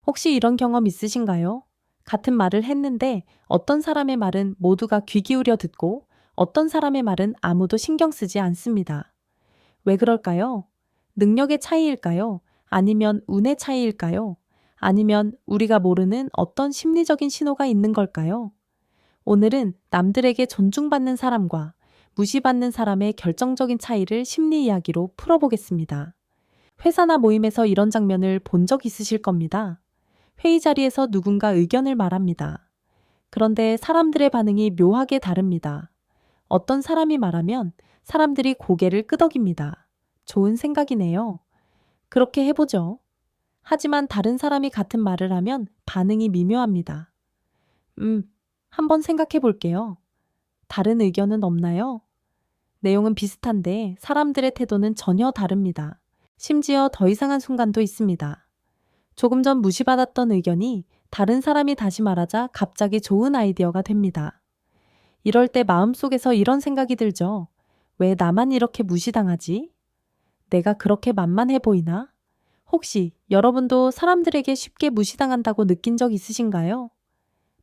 혹시 이런 경험 있으신가요? 같은 말을 했는데 어떤 사람의 말은 모두가 귀 기울여 듣고 어떤 사람의 말은 아무도 신경 쓰지 않습니다. 왜 그럴까요? 능력의 차이일까요? 아니면 운의 차이일까요? 아니면 우리가 모르는 어떤 심리적인 신호가 있는 걸까요? 오늘은 남들에게 존중받는 사람과 무시받는 사람의 결정적인 차이를 심리 이야기로 풀어보겠습니다. 회사나 모임에서 이런 장면을 본 적 있으실 겁니다. 회의 자리에서 누군가 의견을 말합니다. 그런데 사람들의 반응이 묘하게 다릅니다. 어떤 사람이 말하면 사람들이 고개를 끄덕입니다. 좋은 생각이네요. 그렇게 해보죠. 하지만 다른 사람이 같은 말을 하면 반응이 미묘합니다. 음, 한번 생각해 볼게요. 다른 의견은 없나요? 내용은 비슷한데 사람들의 태도는 전혀 다릅니다. 심지어 더 이상한 순간도 있습니다. 조금 전 무시받았던 의견이 다른 사람이 다시 말하자 갑자기 좋은 아이디어가 됩니다. 이럴 때 마음속에서 이런 생각이 들죠. 왜 나만 이렇게 무시당하지? 내가 그렇게 만만해 보이나? 혹시 여러분도 사람들에게 쉽게 무시당한다고 느낀 적 있으신가요?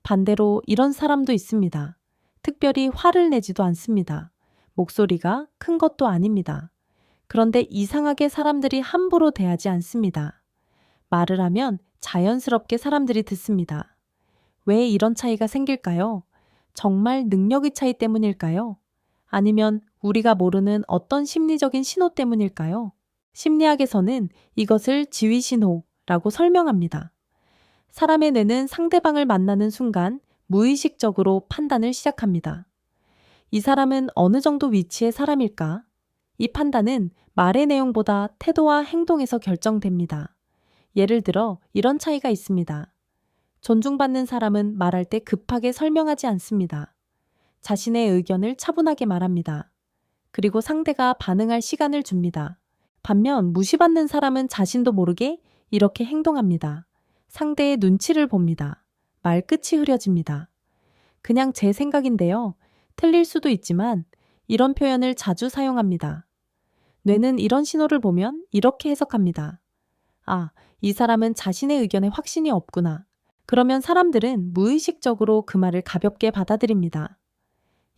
반대로 이런 사람도 있습니다. 특별히 화를 내지도 않습니다. 목소리가 큰 것도 아닙니다. 그런데 이상하게 사람들이 함부로 대하지 않습니다. 말을 하면 자연스럽게 사람들이 듣습니다. 왜 이런 차이가 생길까요? 정말 능력의 차이 때문일까요? 아니면 우리가 모르는 어떤 심리적인 신호 때문일까요? 심리학에서는 이것을 지위 신호라고 설명합니다. 사람의 뇌는 상대방을 만나는 순간 무의식적으로 판단을 시작합니다. 이 사람은 어느 정도 위치의 사람일까? 이 판단은 말의 내용보다 태도와 행동에서 결정됩니다. 예를 들어 이런 차이가 있습니다. 존중받는 사람은 말할 때 급하게 설명하지 않습니다. 자신의 의견을 차분하게 말합니다. 그리고 상대가 반응할 시간을 줍니다. 반면 무시받는 사람은 자신도 모르게 이렇게 행동합니다. 상대의 눈치를 봅니다. 말끝이 흐려집니다. 그냥 제 생각인데요. 틀릴 수도 있지만 이런 표현을 자주 사용합니다. 뇌는 이런 신호를 보면 이렇게 해석합니다. 아, 이 사람은 자신의 의견에 확신이 없구나. 그러면 사람들은 무의식적으로 그 말을 가볍게 받아들입니다.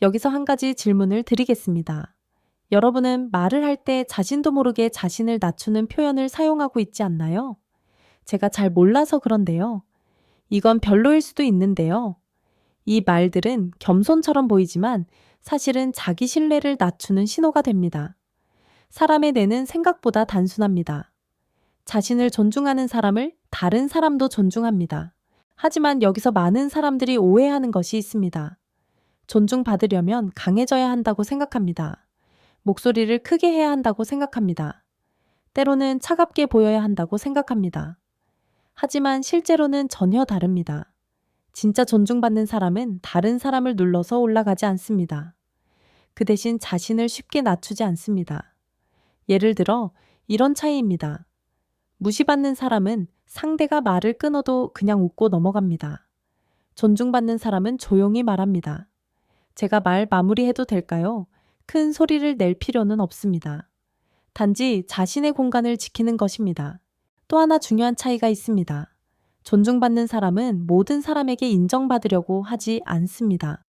여기서 한 가지 질문을 드리겠습니다. 여러분은 말을 할 때 자신도 모르게 자신을 낮추는 표현을 사용하고 있지 않나요? 제가 잘 몰라서 그런데요. 이건 별로일 수도 있는데요. 이 말들은 겸손처럼 보이지만 사실은 자기 신뢰를 낮추는 신호가 됩니다. 사람의 뇌는 생각보다 단순합니다. 자신을 존중하는 사람을 다른 사람도 존중합니다. 하지만 여기서 많은 사람들이 오해하는 것이 있습니다. 존중받으려면 강해져야 한다고 생각합니다. 목소리를 크게 해야 한다고 생각합니다. 때로는 차갑게 보여야 한다고 생각합니다. 하지만 실제로는 전혀 다릅니다. 진짜 존중받는 사람은 다른 사람을 눌러서 올라가지 않습니다. 그 대신 자신을 쉽게 낮추지 않습니다. 예를 들어 이런 차이입니다. 무시받는 사람은 상대가 말을 끊어도 그냥 웃고 넘어갑니다. 존중받는 사람은 조용히 말합니다. 제가 말 마무리해도 될까요? 큰 소리를 낼 필요는 없습니다. 단지 자신의 공간을 지키는 것입니다. 또 하나 중요한 차이가 있습니다. 존중받는 사람은 모든 사람에게 인정받으려고 하지 않습니다.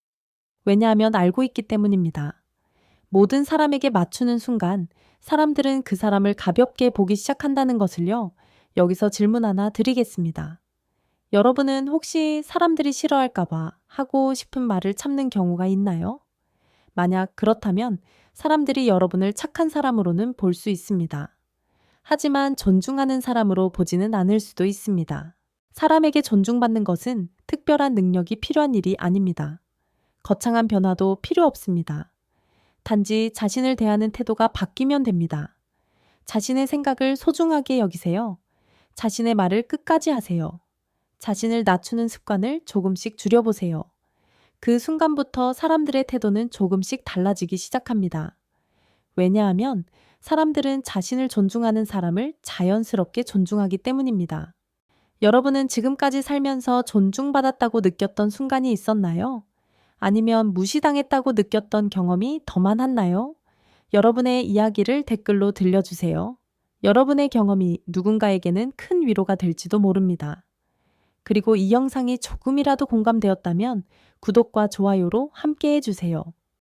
왜냐하면 알고 있기 때문입니다. 모든 사람에게 맞추는 순간 사람들은 그 사람을 가볍게 보기 시작한다는 것을요. 여기서 질문 하나 드리겠습니다. 여러분은 혹시 사람들이 싫어할까봐 하고 싶은 말을 참는 경우가 있나요? 만약 그렇다면 사람들이 여러분을 착한 사람으로는 볼 수 있습니다. 하지만 존중하는 사람으로 보지는 않을 수도 있습니다. 사람에게 존중받는 것은 특별한 능력이 필요한 일이 아닙니다. 거창한 변화도 필요 없습니다. 단지 자신을 대하는 태도가 바뀌면 됩니다. 자신의 생각을 소중하게 여기세요. 자신의 말을 끝까지 하세요. 자신을 낮추는 습관을 조금씩 줄여보세요. 그 순간부터 사람들의 태도는 조금씩 달라지기 시작합니다. 왜냐하면 사람들은 자신을 존중하는 사람을 자연스럽게 존중하기 때문입니다. 여러분은 지금까지 살면서 존중받았다고 느꼈던 순간이 있었나요? 아니면 무시당했다고 느꼈던 경험이 더 많았나요? 여러분의 이야기를 댓글로 들려주세요. 여러분의 경험이 누군가에게는 큰 위로가 될지도 모릅니다. 그리고 이 영상이 조금이라도 공감되었다면 구독과 좋아요로 함께 해주세요.